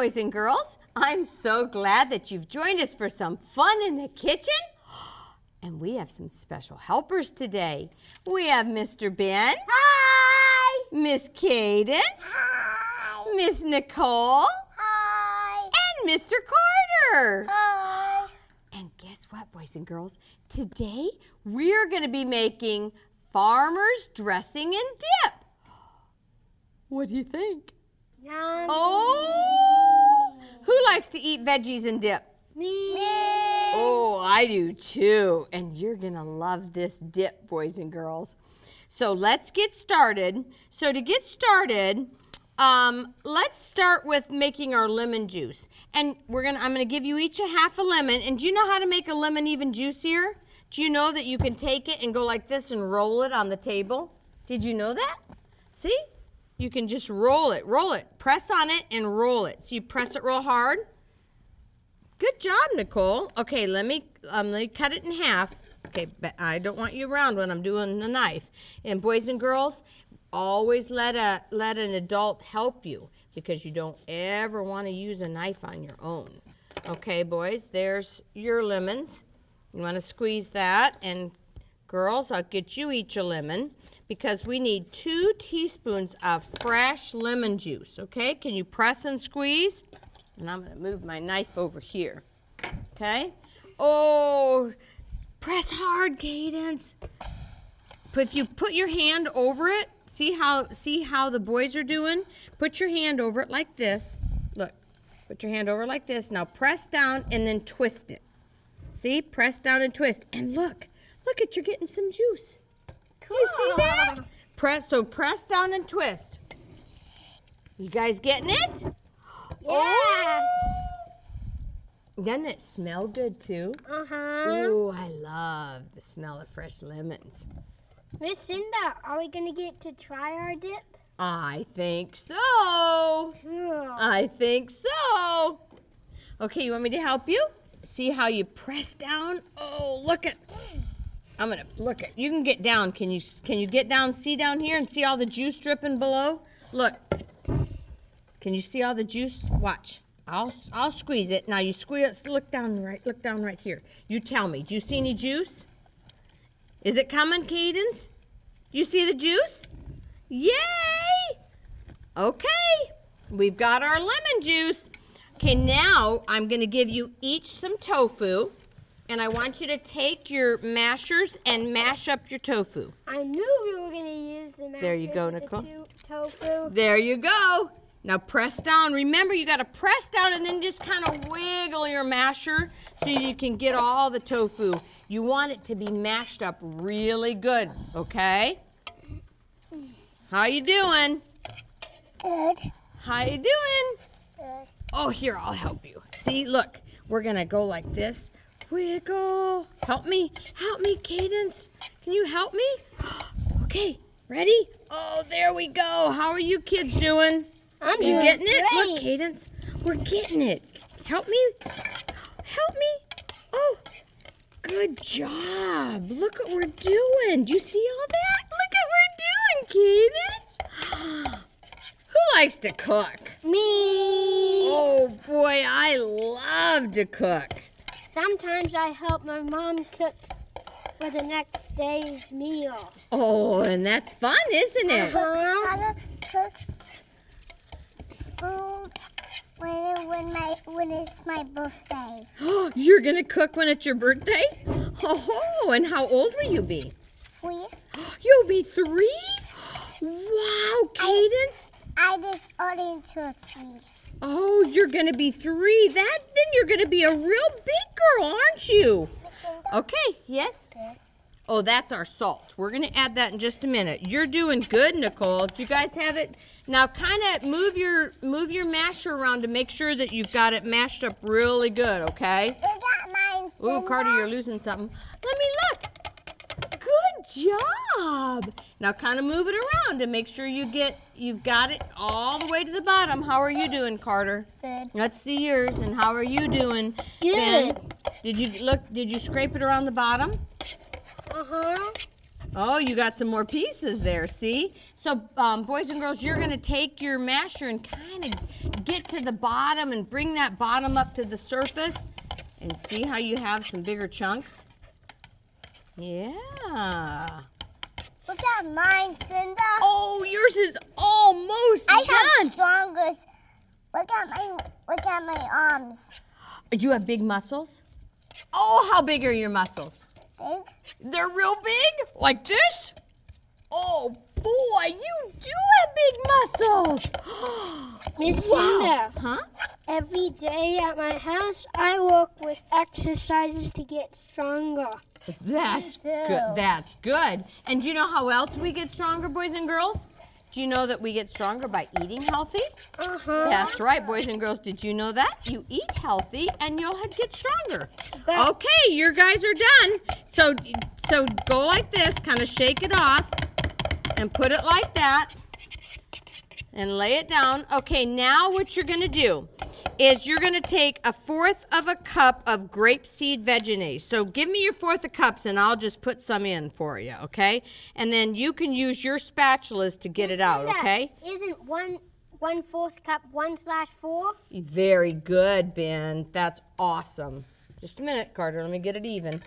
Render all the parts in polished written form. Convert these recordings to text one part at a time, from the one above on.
boys and girls. I'm so glad that you've joined us for some fun in the kitchen. And we have some special helpers today. We have Mr. Ben. Hi! Miss Cadence. Hi! Miss Nicole. Hi! And Mr. Carter. Hi! And guess what, boys and girls? Today, we're going to be making farmer's dressing and dip. What do you think? Yum. Oh! Who likes to eat veggies and dip? Me! Oh, I do too. And you're going to love this dip, boys and girls. So let's get started. So to get started, let's start with making our lemon juice. And I'm going to give you each a half a lemon. And do you know how to make a lemon even juicier? Do you know that you can take it and go like this and roll it on the table? Did you know that? See? You can just roll it, press on it and roll it. So you press it real hard. Good job, Nicole. Okay, let me cut it in half. Okay, but I don't want you around when I'm doing the knife. And boys and girls, always let an adult help you because you don't ever want to use a knife on your own. Okay, boys, there's your lemons. You want to squeeze that. And girls, I'll get you each a lemon because we need 2 teaspoons of fresh lemon juice. Okay, can you press and squeeze? And I'm going to move my knife over here. Okay? Oh, press hard, Cadence. If you put your hand over it, see how the boys are doing? Put your hand over it like this. Look, put your hand over like this. Now press down and then twist it. See? Press down and twist. And look you're getting some juice. Cool. You see that? Press down and twist. You guys getting it? Yeah. Oh. Doesn't it smell good too? Uh-huh. Ooh, I love the smell of fresh lemons. Miss Cinda, are we going to get to try our dip? I think so. Cool. I think so. Okay, you want me to help you? See how you press down? Oh, look at. I'm gonna look at. You can get down. Can you get down? See down here and see all the juice dripping below? Look. Can you see all the juice? Watch. I'll squeeze it. Now you squeeze. Look down right here. You tell me. Do you see any juice? Is it coming, Cadence? Do you see the juice? Yay! Okay. We've got our lemon juice. Okay, now I'm going to give you each some tofu, and I want you to take your mashers and mash up your tofu. I knew we were going to use the mashers. There you go, with Nicole. The tofu. There you go. Now press down. Remember, you got to press down and then just kind of wiggle your masher so you can get all the tofu. You want it to be mashed up really good, okay? How you doing? Good. How you doing? Good. Oh, here, I'll help you. See, look, we're going to go like this. Wiggle. Help me, Cadence. Can you help me? Okay, ready? Oh, there we go. How are you kids doing? I'm Are you doing getting it? great. Look, Cadence, we're getting it. Help me. Help me. Oh, good job. Look what we're doing. Do you see all that? Look what we're doing, Cadence. Who likes to cook? Me. Oh, boy, I love to cook. Sometimes I help my mom cook for the next day's meal. Oh, and that's fun, isn't it? Uh-huh. Cooks food when it's my birthday. You're going to cook when it's your birthday? Oh, and how old will you be? 3. You'll be 3? Wow, Cadence. I just ordered to 3. Oh, you're going to be 3. Then you're going to be a real big girl, aren't you? Okay, yes? Yes. Oh, that's our salt. We're going to add that in just a minute. You're doing good, Nicole. Do you guys have it? Now, kind of move your masher around to make sure that you've got it mashed up really good, okay? You got mine, Cinda. Ooh, Carter, you're losing something. Let me look. Good job. Now, kind of move it around to make sure you've got it all the way to the bottom. How are you doing, Carter? Good. Let's see yours. And how are you doing, Good. Ben? Did you scrape it around the bottom? Uh-huh. Oh, you got some more pieces there, see? So, boys and girls, you're gonna take your masher and kind of get to the bottom and bring that bottom up to the surface and see how you have some bigger chunks? Yeah. Look at mine, Cinda. Oh, yours is almost I done. have strongest. Look at my arms. You have big muscles? Oh, how big are your muscles? Big. They're real big? Like this? Oh, boy, you do have big muscles. Miss Wow. Cinda, Huh? every day at my house, I work with exercises to get stronger. That's too. good. That's good. And do you know how else we get stronger, boys and girls? Do you know that we get stronger by eating healthy? Uh-huh. That's right, boys and girls. Did you know that? You eat healthy and you'll get stronger. But- Okay, your guys are done. So go like this, kind of shake it off and put it like that and lay it down. Okay, now what you're gonna do is you're gonna take 1/4 of a cup of grapeseed vegenaise. So give me your 1/4 of cups and I'll just put some in for you, okay? And then you can use your spatulas to get it out, Cinda, okay? Isn't 1/4 cup 1/4? Very good, Ben. That's awesome. Just a minute, Carter. Let me get it even.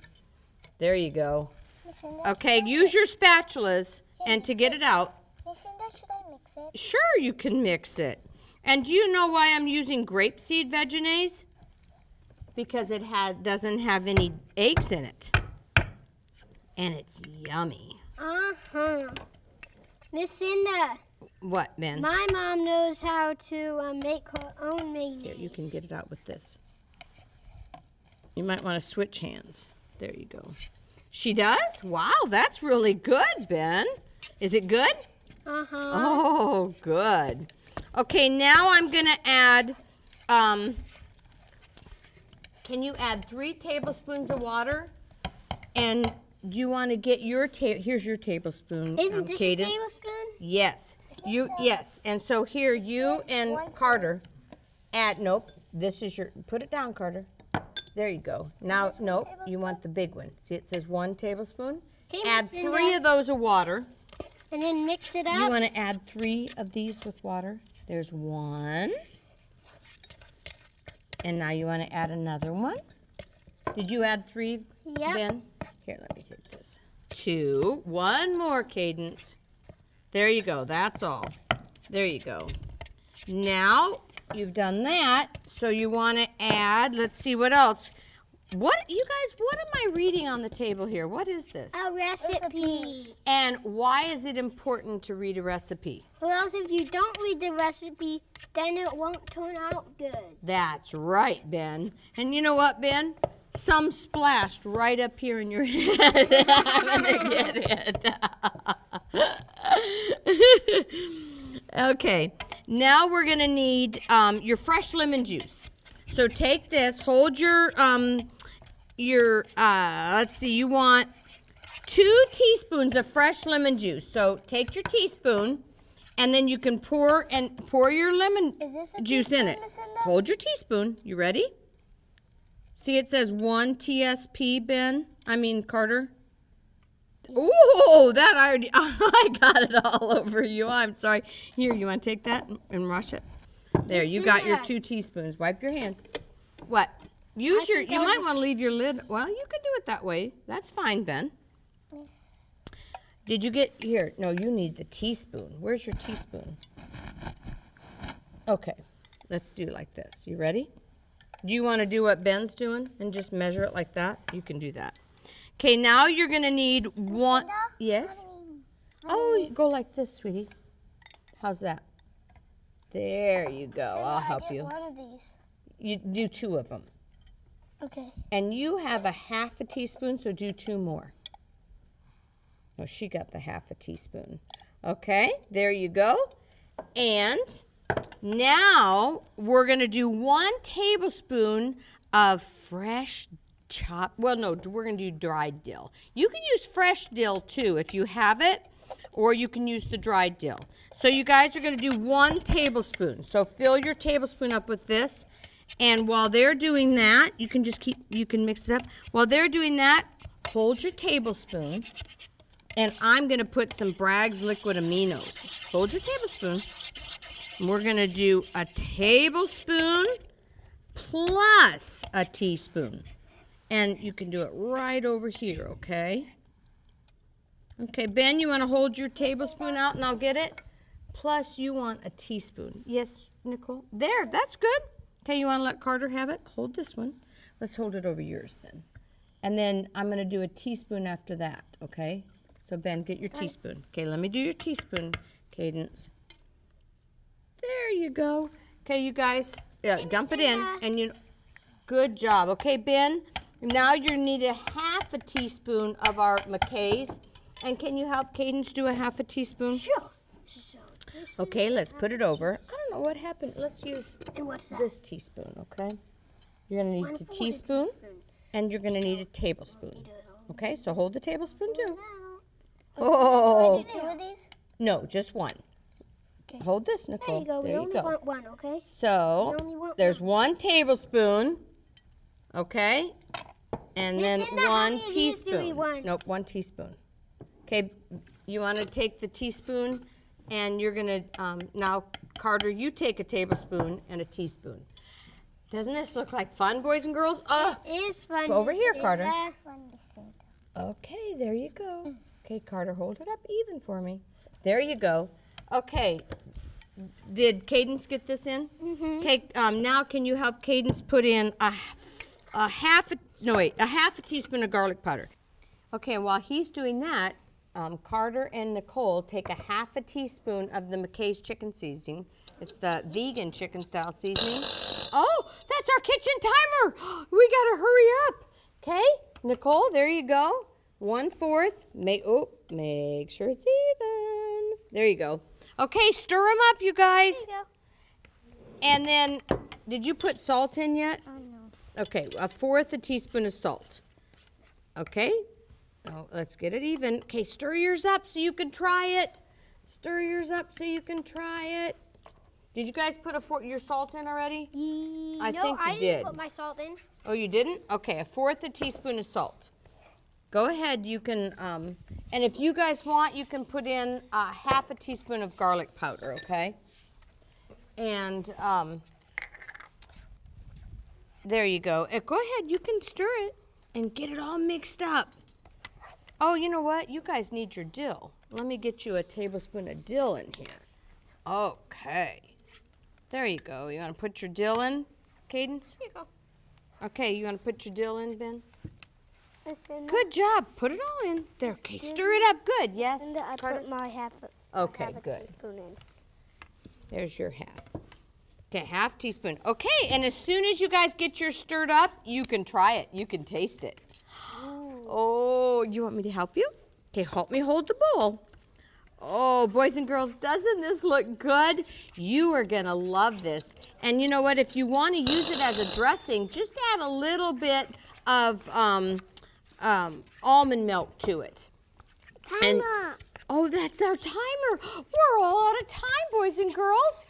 There you go. Miss Cinda, Okay, use your spatulas and to get it out. Miss Cinda, should I mix it? Sure, you can mix it. And do you know why I'm using grapeseed vegenaise? Because it doesn't have any eggs in it. And it's yummy. Uh-huh. Miss Cinda, What, Ben? my mom knows how to make her own mayonnaise. Here, you can get it out with this. You might want to switch hands. There you go. She does? Wow, that's really good, Ben. Is it good? Uh-huh. Oh, good. Okay, now I'm going to add, can you add 3 tablespoons of water? And do you want to get your, here's your tablespoon, Isn't this Cadence. a tablespoon? Yes, yes. And so here, you and Carter add, nope, this is your, put it down, Carter. There you go. Now, nope, you want the big one. See, it says 1 tablespoon. Okay, Add Miss 3 Cinda. of those of water. And then mix it You up. want to add 3 of these with water. There's 1. And now you want to add another one. Did you add 3, Yep. Ben? Here, let me get this. 2. 1 more, Cadence. There you go. That's all. There you go. Now you've done that, so you want to add, let's see what else. What, you guys, what am I reading on the table here? What is this? A recipe. And why is it important to read a recipe? Or else if you don't read the recipe, then it won't turn out good. That's right, Ben. And you know what, Ben? Some splashed right up here in your head. I'm gonna get it. Okay, now we're gonna need your fresh lemon juice. So take this, hold your let's see, you want 2 teaspoons of fresh lemon juice. So take your teaspoon, and then you can pour your lemon Is this a juice in teaspoon, it. Miss Cinda? Hold your teaspoon. You ready? See, it says 1 TSP, Ben. I mean, Carter. Ooh, that I got it all over you. I'm sorry. Here, you want to take that and rush it? There, you got your 2 teaspoons. Wipe your hands. What? Use your. think You I'll might just- want to leave your lid. Well, you can do it that way. That's fine, Ben. Miss. Did you get here? No, you need the teaspoon. Where's your teaspoon? Okay, let's do like this. You ready? Do you want to do what Ben's doing and just measure it like that? You can do that. Okay, now you're gonna need 1. Cinda? Yes. Oh, go like this, sweetie. How's that? There you go. I'll help you. One of these. You do 2 of them. Okay. And you have a 1/2 teaspoon, so do 2 more. Oh, she got the 1/2 teaspoon. Okay, there you go. And now we're gonna do 1 tablespoon of fresh chopped, well, no, we're gonna do dried dill. You can use fresh dill too if you have it, or you can use the dried dill. So you guys are gonna do 1 tablespoon. So fill your tablespoon up with this. And while they're doing that, you can mix it up. While they're doing that, hold your tablespoon And I'm going to put some Bragg's liquid aminos. Hold your tablespoon. And we're going to do a tablespoon plus a teaspoon. And you can do it right over here, okay? Okay, Ben, you want to hold your tablespoon out and I'll get it? Plus, you want a teaspoon. Yes, Nicole? There, that's good. Okay, you want to let Carter have it? Hold this one. Let's hold it over yours, Ben. And then I'm going to do a teaspoon after that, okay? So, Ben, get your teaspoon. Okay, let me do your teaspoon, Cadence. There you go. Okay, you guys, dump it in. And good job. Okay, Ben, now you need a half a teaspoon of our McKay's. And can you help Cadence do a half a teaspoon? Sure. Okay, let's put it over. I don't know what happened. Let's use And what's that? this teaspoon, okay? You're going to need a teaspoon, and you're going to need a tablespoon. Okay, so hold the tablespoon too. Oh, Two of these? no, just one. Okay. Hold this, There Nicole. you go. We only want one, okay? So, We only want there's 1 tablespoon, okay? And then Cinda, how 1 many of these do we teaspoon. want? Nope, 1 teaspoon. Okay, you want to take the teaspoon, and you're going to, now, Carter, you take a tablespoon and a teaspoon. Doesn't this look like fun, boys and girls? Oh, It is fun. over here, Cinda. Carter. One to Cinda. Okay, there you go. Okay, Carter, hold it up even for me. There you go. Okay, did Cadence get this in? Mm-hmm. Okay, now can you help Cadence put in a half a teaspoon of garlic powder? Okay, and while he's doing that, Carter and Nicole take a half a teaspoon of the McKay's chicken seasoning. It's the vegan chicken style seasoning. Oh, that's our kitchen timer. We gotta hurry up. Okay, Nicole, there you go. 1/4. Make sure it's even. There you go. Okay, stir them up, you guys. There you go. And then, did you put salt in yet? Oh, no. Okay, 1/4 teaspoon of salt. Okay, now let's get it even. Okay, stir yours up so you can try it. Stir yours up so you can try it. Did you guys put your salt in already? I think you I did. didn't put my salt in. Oh, you didn't? Okay, 1/4 teaspoon of salt. Go ahead, you can, and if you guys want, you can put in half a teaspoon of garlic powder, okay? And there you go. Go ahead, you can stir it and get it all mixed up. Oh, you know what? You guys need your dill. Let me get you a tablespoon of dill in here. Okay. There you go. You want to put your dill in, Cadence? Here you go. Okay, you want to put your dill in, Ben? Listen, Good job. Put it all in. There. Okay, stir it up good. Yes. I Carter? put my half Okay, a good. teaspoon in. There's your half. Okay, half teaspoon. Okay, and as soon as you guys get yours stirred up, you can try it. You can taste it. Oh, you want me to help you? Okay, help me hold the bowl. Oh, boys and girls, doesn't this look good? You are going to love this. And you know what? If you want to use it as a dressing, just add a little bit of almond milk to it. Timer. Oh, that's our timer. We're all out of time, boys and girls.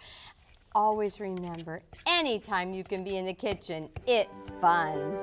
Always remember, anytime you can be in the kitchen, it's fun.